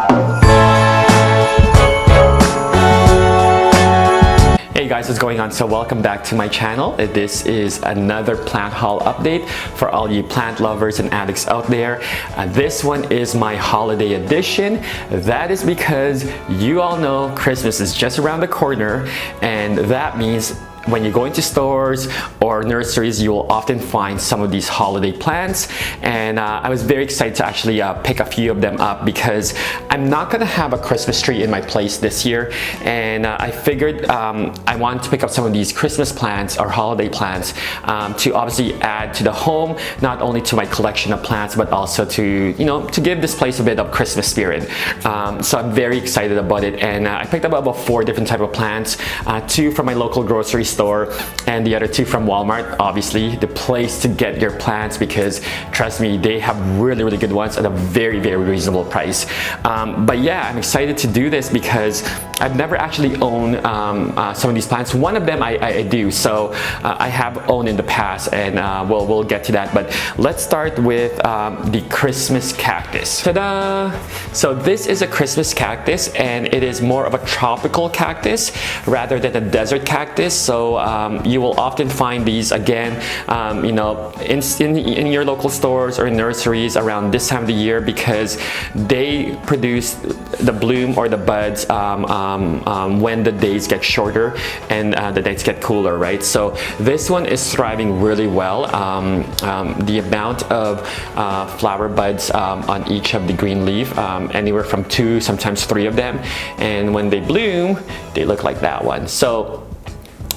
Hey guys, what's going on? So welcome back to my channel. This is another plant haul update for all you plant lovers and addicts out there. This one is my holiday edition. That is because you all know Christmas is just around the corner, and that means when you go into stores or nurseries, you will often find some of these holiday plants, and I was very excited to actually pick a few of them up because I'm not gonna have a Christmas tree in my place this year, and I figured I wanted to pick up some of these Christmas plants or holiday plants to obviously add to the home, not only to my collection of plants but also to, you know, to give this place a bit of Christmas spirit. So I'm very excited about it, and I picked up about 4 different type of plants, 2 from my local grocery store and the other 2 from Walmart, obviously the place to get your plants, because trust me, they have really good ones at a very reasonable price. But yeah, I'm excited to do this because I've never actually owned some of these plants. One of them I do, so I have owned in the past, and we'll get to that. But let's start with the Christmas cactus. Ta-da! So this is a Christmas cactus, and it is more of a tropical cactus rather than a desert cactus. So you will often find these again, you know, in your local stores or nurseries around this time of the year, because they produce the bloom or the buds when the days get shorter and the nights get cooler, right? So this one is thriving really well. The amount of flower buds on each of the green leaf, anywhere from 2, sometimes 3 of them, and when they bloom, they look like that one. So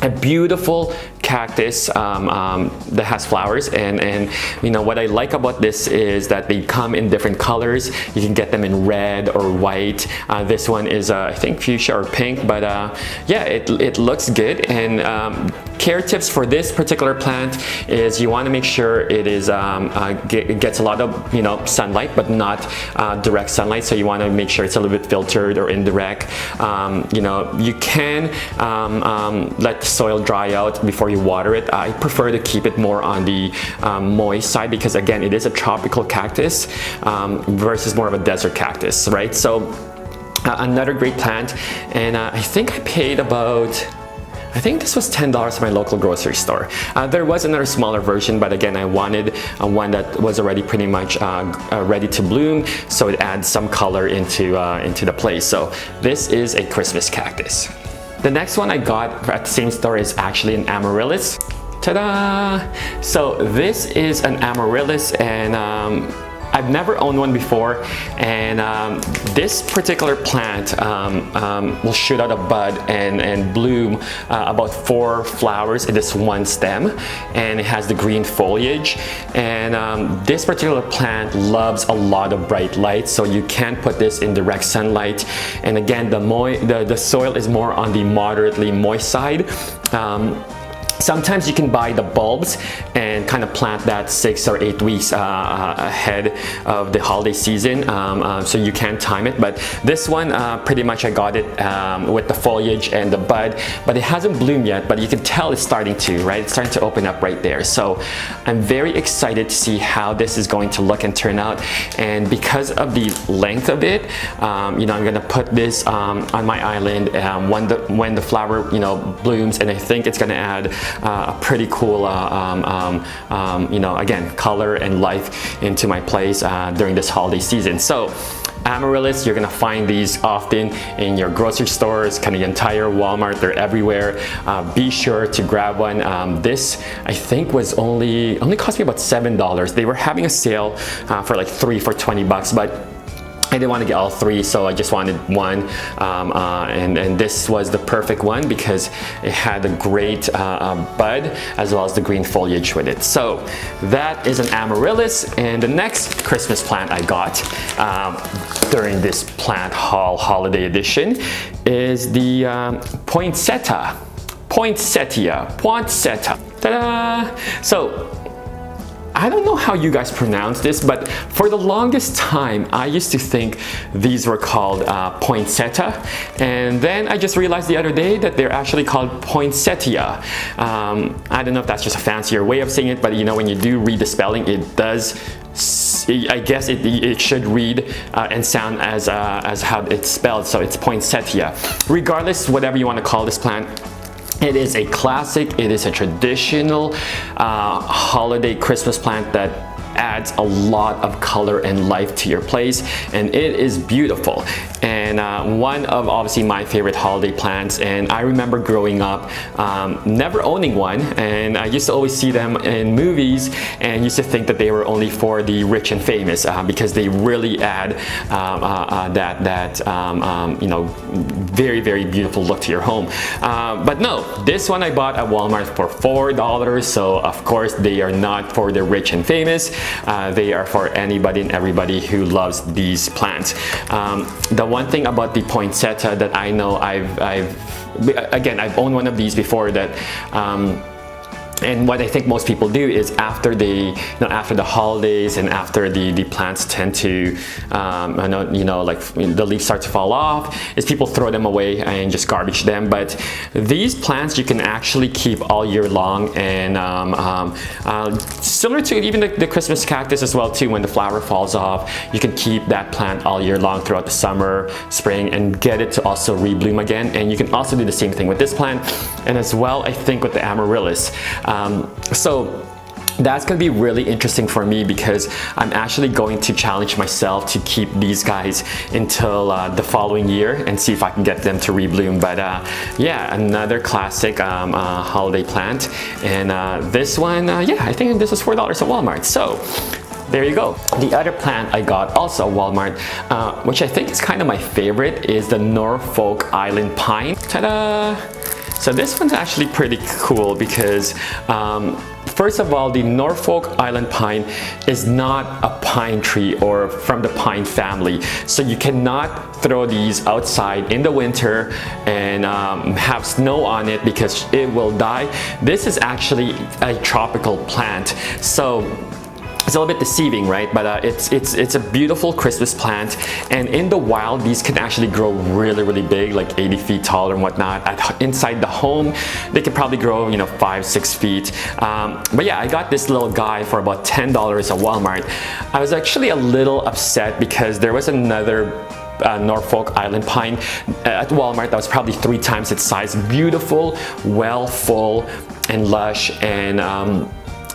a beautiful cactus that has flowers, and you know what I like about this is that they come in different colors. You can get them in red or white. This one is I think fuchsia or pink, but yeah, it looks good. And care tips for this particular plant is you want to make sure it is it gets a lot of, you know, sunlight, but not direct sunlight. So you want to make sure it's a little bit filtered or indirect. You know, you can let the soil dry out before you water it. I prefer to keep it more on the moist side, because again, it is a tropical cactus versus more of a desert cactus, right? So another great plant, and I think I paid about, I think this was $10 at my local grocery store. There was another smaller version, but again, I wanted one that was already pretty much ready to bloom, so it adds some color into the place. So this is a Christmas cactus. The next one I got at the same store is actually an Amaryllis. Ta-da! So this is an Amaryllis, and I've never owned one before, and this particular plant will shoot out a bud and bloom about 4 flowers in this one stem, and it has the green foliage. And this particular plant loves a lot of bright light, so you can put this in direct sunlight. And again, the soil is more on the moderately moist side. Sometimes you can buy the bulbs and kind of plant that 6 or 8 weeks ahead of the holiday season, so you can time it. But this one, pretty much I got it with the foliage and the bud, but it hasn't bloomed yet, but you can tell it's starting to, right? It's starting to open up right there. So I'm very excited to see how this is going to look and turn out. And because of the length of it, you know, I'm gonna put this on my island when the flower, you know, blooms, and I think it's gonna add a pretty cool, you know, again, color and life into my place during this holiday season. So Amaryllis, you're gonna find these often in your grocery stores, kind of the entire Walmart, they're everywhere. Be sure to grab one. This, I think, was only cost me about $7. They were having a sale for like 3 for $20, but I didn't want to get all 3, so I just wanted one, and this was the perfect one because it had a great bud as well as the green foliage with it. So that is an Amaryllis. And the next Christmas plant I got during this plant haul holiday edition is the Poinsettia. Poinsettia. Ta-da! So I don't know how you guys pronounce this, but for the longest time, I used to think these were called poinsettia, and then I just realized the other day that they're actually called poinsettia. I don't know if that's just a fancier way of saying it, but you know, when you do read the spelling, it does I guess it should read and sound as how it's spelled, so it's poinsettia. Regardless, whatever you want to call this plant, it is a classic, it is a traditional holiday Christmas plant that adds a lot of color and life to your place, and it is beautiful. And one of obviously my favorite holiday plants, and I remember growing up never owning one, and I used to always see them in movies and used to think that they were only for the rich and famous because they really add you know, very, very beautiful look to your home. But no, this one I bought at Walmart for $4, so of course they are not for the rich and famous. They are for anybody and everybody who loves these plants. The one thing about the poinsettia that I know, I've owned one of these before that and what I think most people do is after the holidays and after the plants tend to like the leaves start to fall off, is people throw them away and just garbage them. But these plants you can actually keep all year long, and similar to even the Christmas cactus as well too. When the flower falls off, you can keep that plant all year long throughout the summer, spring, and get it to also rebloom again. And you can also do the same thing with this plant, and as well I think with the Amaryllis. So that's going to be really interesting for me because I'm actually going to challenge myself to keep these guys until the following year and see if I can get them to rebloom. But yeah, another classic holiday plant, and this one, yeah, I think this was $4 at Walmart. So there you go. The other plant I got also at Walmart, which I think is kind of my favorite, is the Norfolk Island Pine. Ta-da! So this one's actually pretty cool because first of all, the Norfolk Island Pine is not a pine tree or from the pine family. So you cannot throw these outside in the winter and have snow on it because it will die. This is actually a tropical plant. So it's a little bit deceiving, right? But it's a beautiful Christmas plant, and in the wild these can actually grow really, really big, like 80 feet tall and whatnot. Inside the home they can probably grow, you know, 5-6 feet. But yeah, I got this little guy for about $10 at Walmart. I was actually a little upset because there was another Norfolk Island Pine at Walmart that was probably 3 times its size. Beautiful, well full and lush, and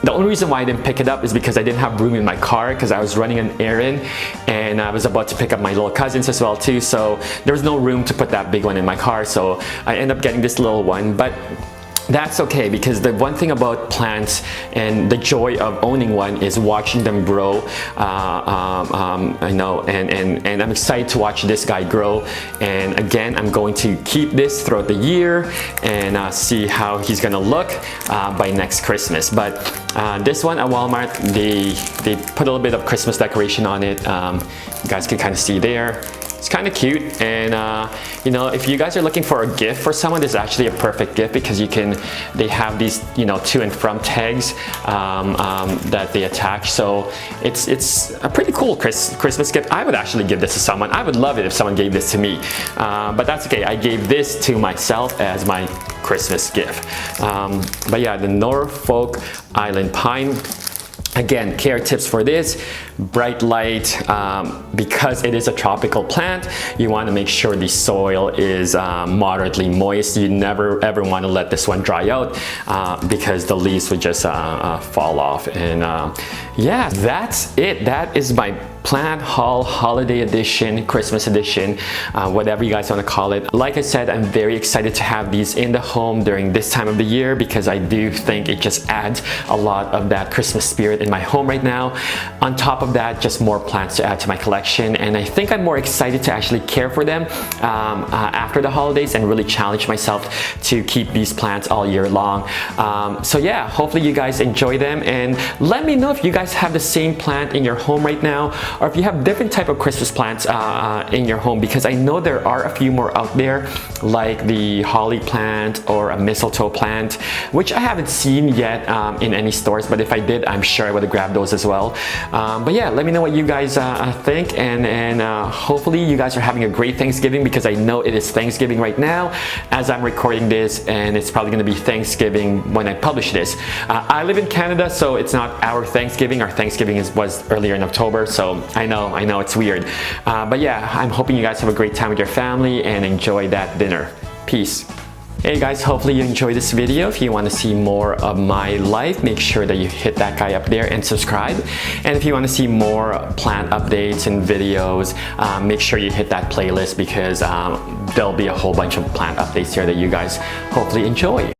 the only reason why I didn't pick it up is because I didn't have room in my car because I was running an errand and I was about to pick up my little cousins as well too, so there was no room to put that big one in my car, so I ended up getting this little one. But that's okay, because the one thing about plants and the joy of owning one is watching them grow. I know, and I'm excited to watch this guy grow. And again, I'm going to keep this throughout the year and see how he's gonna look by next Christmas. But this one at Walmart, they put a little bit of Christmas decoration on it. You guys can kind of see there. It's kind of cute, and you know, if you guys are looking for a gift for someone, this is actually a perfect gift because they have these, you know, to and from tags that they attach. So it's a pretty cool Christmas gift. I would actually give this to someone. I would love it if someone gave this to me, but that's okay. I gave this to myself as my Christmas gift. But yeah, the Norfolk Island Pine. Again, care tips for this: bright light, because it is a tropical plant, you want to make sure the soil is moderately moist. You never ever want to let this one dry out because the leaves would just fall off. And yeah, that's it. That is my plant haul, holiday edition, Christmas edition, whatever you guys want to call it. Like I said, I'm very excited to have these in the home during this time of the year because I do think it just adds a lot of that Christmas spirit in my home right now. On top of that, just more plants to add to my collection, and I think I'm more excited to actually care for them after the holidays and really challenge myself to keep these plants all year long. So yeah, hopefully you guys enjoy them, and let me know if you guys have the same plant in your home right now, or if you have different type of Christmas plants in your home, because I know there are a few more out there, like the holly plant or a mistletoe plant, which I haven't seen yet in any stores, but if I did, I'm sure I would have grabbed those as well. But yeah, let me know what you guys think, and hopefully you guys are having a great Thanksgiving, because I know it is Thanksgiving right now as I'm recording this, and it's probably going to be Thanksgiving when I publish this. I live in Canada, so it's not our Thanksgiving. Our Thanksgiving was earlier in October, so I know it's weird. But yeah, I'm hoping you guys have a great time with your family and enjoy that dinner. Peace. Hey guys, hopefully you enjoyed this video. If you want to see more of my life, make sure that you hit that guy up there and subscribe. And if you want to see more plant updates and videos, make sure you hit that playlist, because there'll be a whole bunch of plant updates here that you guys hopefully enjoy.